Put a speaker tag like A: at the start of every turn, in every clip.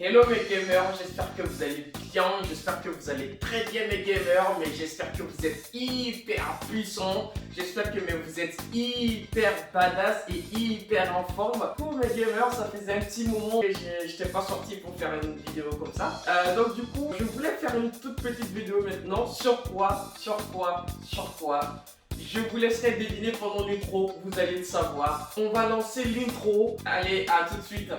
A: Hello mes gamers, j'espère que vous allez bien, j'espère que vous allez très bien mes gamers, mais j'espère que vous êtes hyper puissants, j'espère que vous êtes hyper badass et hyper en forme. Pour mes gamers, ça faisait un petit moment que je n'étais pas sorti pour faire une vidéo comme ça. Donc du coup, je voulais faire une toute petite vidéo maintenant. Sur quoi je vous laisserai deviner pendant l'intro, vous allez le savoir. On va lancer l'intro, allez à tout de suite.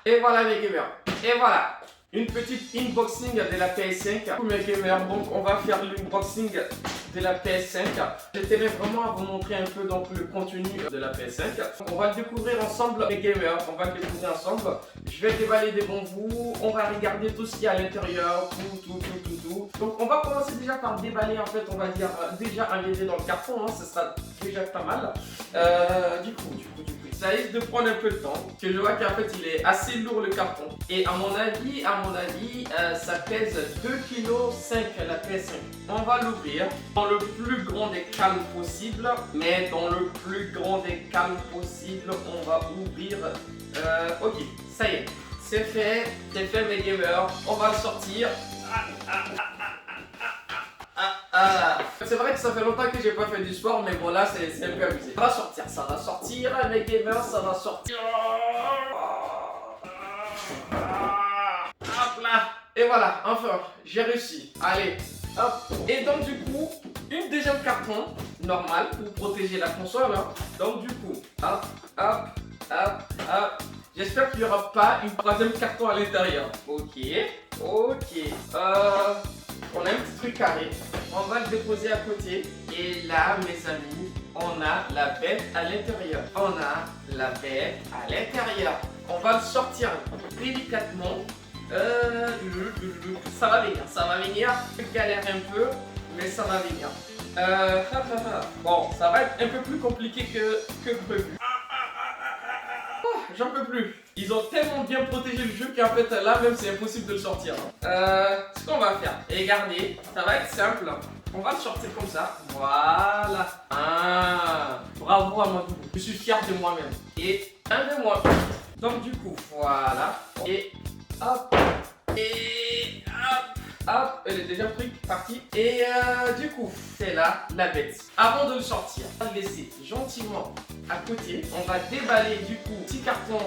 A: Et voilà mes gamers, et voilà une petite unboxing de la PS5 pour mes gamers. Donc on va faire l'unboxing de la PS5. Je tenais vraiment à vous montrer un peu donc le contenu de la PS5. Donc, on va le découvrir ensemble mes gamers, on va le découvrir ensemble. Je vais déballer devant vous, on va regarder tout ce qu'il y a à l'intérieur, tout. Donc on va commencer déjà par déballer en fait, on va dire déjà un léger dans le carton, hein, ce sera déjà pas mal. Du coup, ça risque de prendre un peu de temps, que je vois qu'en fait il est assez lourd le carton. Et à mon avis, ça pèse 2,5 kg la PS5. On va l'ouvrir dans le plus grand des calmes possible, mais dans le plus grand des calmes possible, on va ouvrir. Ok, ça y est, c'est fait mes gamers, on va le sortir. C'est vrai que ça fait longtemps que j'ai pas fait du sport, mais bon là c'est un peu abusé. Ça va sortir mes gamers, ça va sortir. Hop là. Et voilà, enfin, j'ai réussi. Allez, hop. Et donc du coup, une deuxième carton, normal, pour protéger la console. Hein. Donc du coup, hop. J'espère qu'il n'y aura pas une troisième carton à l'intérieur. Ok. On a un petit truc carré. On va le déposer à côté. Et là, mes amis, on a la bête à l'intérieur. On va le sortir délicatement. Ça va venir. Je galère un peu, mais ça va venir. Bon, ça va être un peu plus compliqué que prévu. J'en peux plus. Ils ont tellement bien protégé le jeu qu'en fait là même c'est impossible de le sortir. Ce qu'on va faire, regardez, ça va être simple. On va le sortir comme ça. Voilà. Bravo à moi. Je suis fier de moi-même. Et un de moi. Donc du coup, voilà. Et hop. Elle est déjà partie. Et du coup, c'est là la bête. Avant de le sortir, on va le laisser gentiment à côté. On va déballer du coup petit carton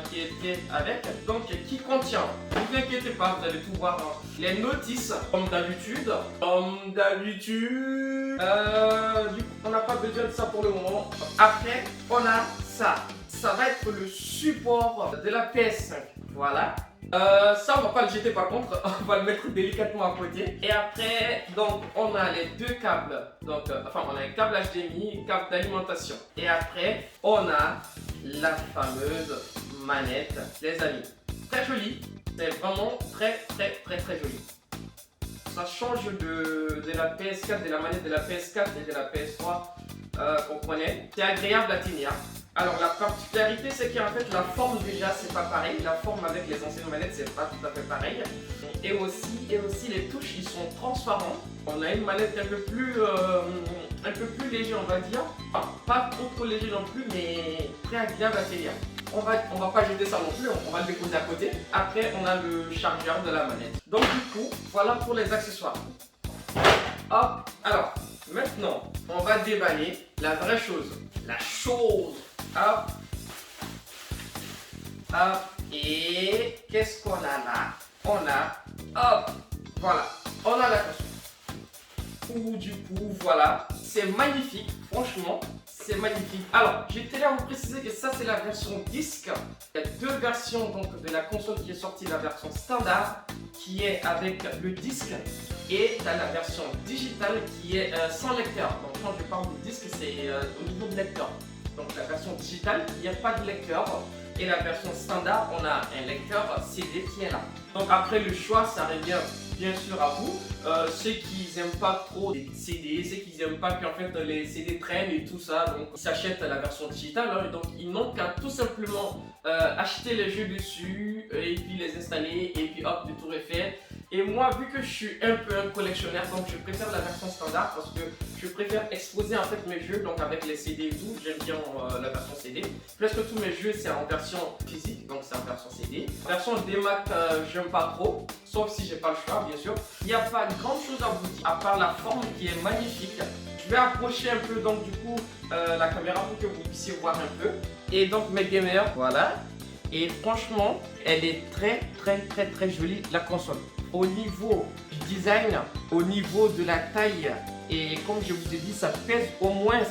A: qui était avec. Donc qui contient, ne vous inquiétez pas, vous allez tout voir. Hein. Les notices, comme d'habitude. Du coup, on n'a pas besoin de ça pour le moment. Après, on a ça. Ça va être le support de la PS5. Voilà. Ça on va pas le jeter par contre, on va le mettre délicatement à côté. Et après, donc on a les deux câbles. Donc, on a un câble HDMI, un câble d'alimentation. Et après, on a la fameuse manette, les amis. Très jolie, c'est vraiment très joli. Ça change de la PS4, de la manette de la PS4 et de la PS3. comprenez, c'est agréable à tenir. Alors la particularité c'est qu'en fait la forme déjà c'est pas pareil, la forme avec les anciennes manettes c'est pas tout à fait pareil. Et aussi les touches ils sont transparents. On a une manette un peu plus léger on va dire. Enfin, pas trop léger non plus mais très agréable à tenir. On va pas jeter ça non plus, on va le déposer à côté. Après on a le chargeur de la manette. Donc du coup voilà pour les accessoires. Hop, alors maintenant on va déballer la vraie chose. La chose. Hop. Hop. Et qu'est-ce qu'on a là? On a, hop, voilà, on a la console. Ou du coup, voilà, c'est magnifique, franchement, c'est magnifique. Alors, j'ai tenu à vous préciser que ça, c'est la version disque. Il y a deux versions donc, de la console qui est sortie, la version standard, qui est avec le disque, et tu as la version digitale qui est sans lecteur. Donc, quand je parle du disque, c'est au niveau de lecteur. Donc la version digitale, il n'y a pas de lecteur. Et la version standard, on a un lecteur CD qui est là. Donc après le choix, ça revient bien sûr à vous. Ceux qui n'aiment pas trop les CD, ceux qui n'aiment pas qu'en fait les CD traînent et tout ça, donc ils s'achètent la version digitale. Hein, donc ils n'ont qu'à tout simplement acheter les jeux dessus et puis les installer et puis hop, le tour est fait. Et moi, vu que je suis un peu un collectionneur, donc je préfère la version standard parce que je préfère exposer en fait mes jeux, donc avec les CD et tout, j'aime bien la version CD. Presque tous mes jeux c'est en version physique, donc c'est en version CD. La version démat, j'aime pas trop, sauf si j'ai pas le choix bien sûr. Il n'y a pas grand chose à vous dire, à part la forme qui est magnifique. Je vais approcher un peu donc du coup la caméra pour que vous puissiez voir un peu. Et donc mes gamers, voilà. Et franchement, elle est très jolie la console. Au niveau du design, au niveau de la taille, et comme je vous ai dit, ça pèse au moins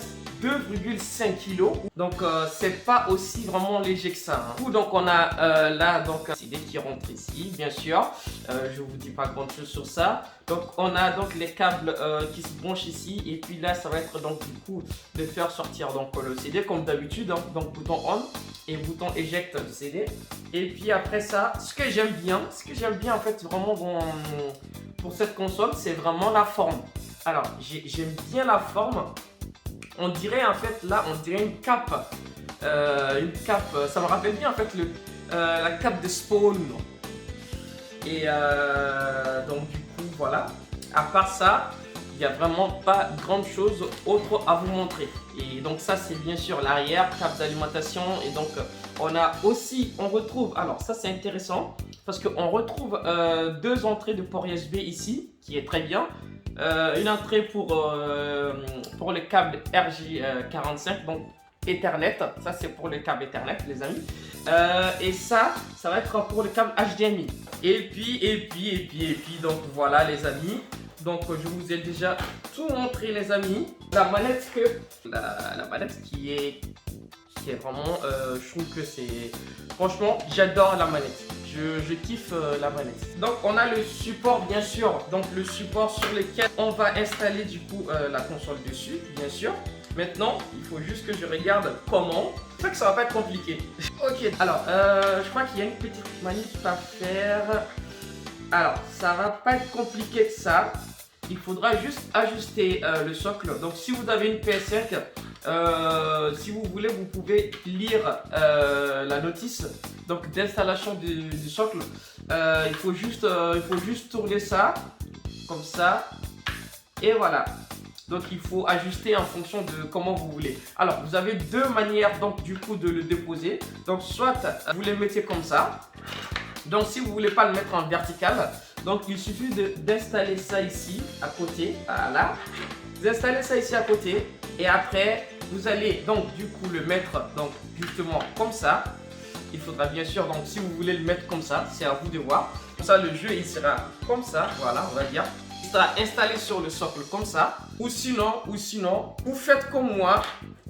A: 2,5 kg. Donc c'est pas aussi vraiment léger que ça. Hein. Donc on a là donc un CD qui rentre ici, bien sûr. Je vous dis pas grand chose sur ça. Donc on a donc les câbles qui se branchent ici. Et puis là ça va être donc du coup de faire sortir donc le CD comme d'habitude. Hein. Donc bouton on et bouton eject du CD. Et puis après ça, ce que j'aime bien en fait vraiment pour cette console, c'est vraiment la forme. Alors j'aime bien la forme. On dirait en fait là, on dirait une cape. Ça me rappelle bien en fait la cape de Spawn. Et donc du coup voilà. À part ça, il n'y a vraiment pas grand chose autre à vous montrer. Et donc ça c'est bien sûr l'arrière, câble d'alimentation. Et donc on retrouve, alors ça c'est intéressant parce qu'on retrouve deux entrées de port USB ici, qui est très bien. Une entrée pour le câble RJ45, donc Ethernet, ça c'est pour le câble Ethernet les amis, et ça va être pour le câble HDMI, et puis donc voilà les amis, donc je vous ai déjà tout montré les amis, la manette qui est vraiment, je trouve que c'est, franchement j'adore la manette. Je kiffe la manette. Donc on a le support bien sûr, donc le support sur lequel on va installer du coup la console dessus, bien sûr. Maintenant, il faut juste que je regarde comment. Je sais que ça va pas être compliqué. Ok, alors je crois qu'il y a une petite manip à faire. Alors, ça va pas être compliqué que ça. Il faudra juste ajuster le socle. Donc si vous avez une PS5, si vous voulez, vous pouvez lire la notice donc d'installation du socle. Il faut juste tourner ça comme ça et voilà. Donc il faut ajuster en fonction de comment vous voulez. Alors vous avez deux manières donc du coup de le déposer. Donc soit vous les mettez comme ça. Donc si vous voulez pas le mettre en vertical, donc il suffit d'installer ça ici à côté. Voilà. Vous installez ça ici à côté et après vous allez donc du coup le mettre donc justement comme ça. Il faudra bien sûr, donc si vous voulez le mettre comme ça, c'est à vous de voir. Comme ça le jeu il sera comme ça, voilà on va dire. Il sera installé sur le socle comme ça. Ou sinon, vous faites comme moi,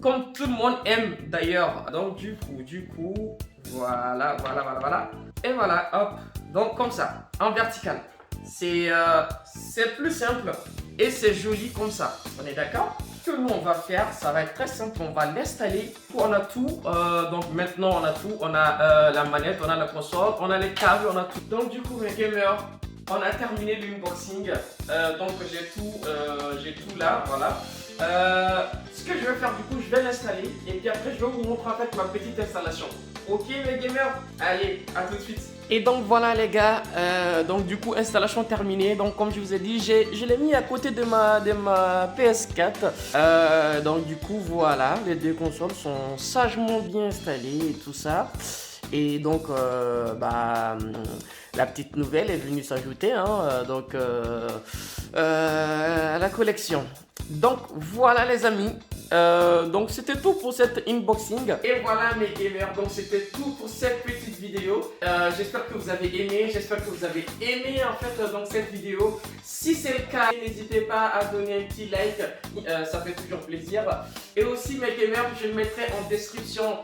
A: comme tout le monde aime d'ailleurs. Donc du coup, voilà. Et voilà, hop, donc comme ça, en vertical. C'est plus simple et c'est joli comme ça, on est d'accord? Ce que nous on va faire, ça va être très simple, on va l'installer. On a tout, donc maintenant on a tout, on a la manette, on a la console, on a les câbles, on a tout. Donc du coup mes gamers, on a terminé l'unboxing, donc j'ai tout là, voilà. Ce que je vais faire du coup, je vais l'installer et puis après je vais vous montrer en fait ma petite installation. Ok mes gamers, allez, à tout de suite. Et donc voilà les gars, donc du coup installation terminée. Donc comme je vous ai dit, je l'ai mis à côté de ma PS4. Donc du coup voilà, les deux consoles sont sagement bien installées et tout ça. Et donc la petite nouvelle est venue s'ajouter à la collection. Donc voilà les amis, donc c'était tout pour cette unboxing. Et voilà mes gamers, donc c'était tout pour cette petite vidéo. J'espère que vous avez aimé, en fait donc cette vidéo. Si c'est le cas, n'hésitez pas à donner un petit like, ça fait toujours plaisir. Et aussi mes gamers, je mettrai en description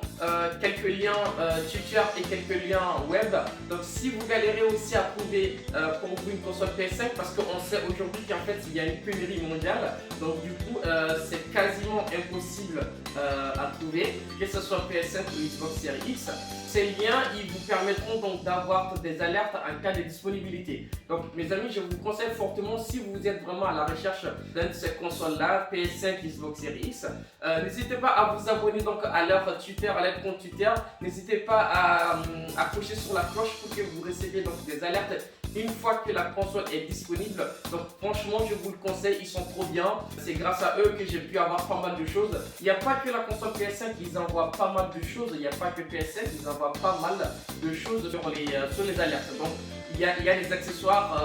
A: quelques liens tuteur et quelques liens web. Donc si vous galérez aussi à trouver pour vous une console PS5, parce qu'on sait aujourd'hui qu'en fait il y a une pénurie mondiale. Donc du coup c'est quasiment impossible à trouver, que ce soit PS5 ou Xbox Series X. Ces liens ils vous permettront donc d'avoir des alertes en cas de disponibilité. Donc mes amis, je vous conseille fortement, si vous êtes vraiment à la recherche d'une de ces consoles là, PS5, Xbox Series X, n'hésitez pas à vous abonner donc à leur tuteur, à leur compte tuteur. N'hésitez pas à cocher sur la cloche pour que vous receviez donc des alertes une fois que la console est disponible. Donc franchement je vous le conseille, ils sont trop bien. C'est grâce à eux que j'ai pu avoir pas mal de choses. Il n'y a pas que la console PS5, ils envoient pas mal de choses. Il n'y a pas que PS5, ils envoient pas mal de choses sur les alertes. Donc il y a les accessoires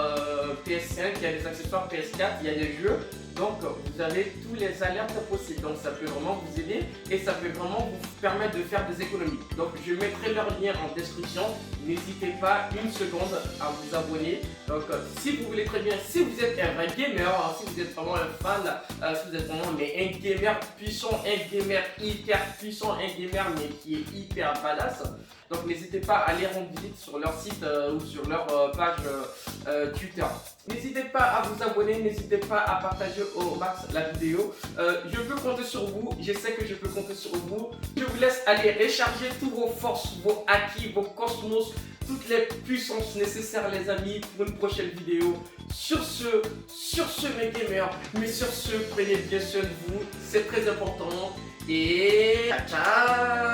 A: PS5, il y a les accessoires PS4, il y a des jeux. Donc vous avez tous les alertes possibles. Donc ça peut vraiment vous aider et ça peut vraiment vous permettre de faire des économies. Donc je mettrai leur lien en description. N'hésitez pas une seconde à vous abonner. Donc si vous voulez très bien, si vous êtes un vrai gamer, si vous êtes vraiment un fan, si vous êtes vraiment un gamer puissant, un gamer hyper puissant, un gamer mais qui est hyper badass. Donc n'hésitez pas à aller rendre visite sur leur site ou sur leur page Twitter. N'hésitez pas à vous abonner, n'hésitez pas à partager au max la vidéo. Je peux compter sur vous, je sais que je peux compter sur vous. Je vous laisse aller recharger tous vos forces, vos acquis, vos cosmos, toutes les puissances nécessaires les amis pour une prochaine vidéo. Sur ce mes gamers, mais sur ce, prenez bien soin de vous, c'est très important. Et ciao.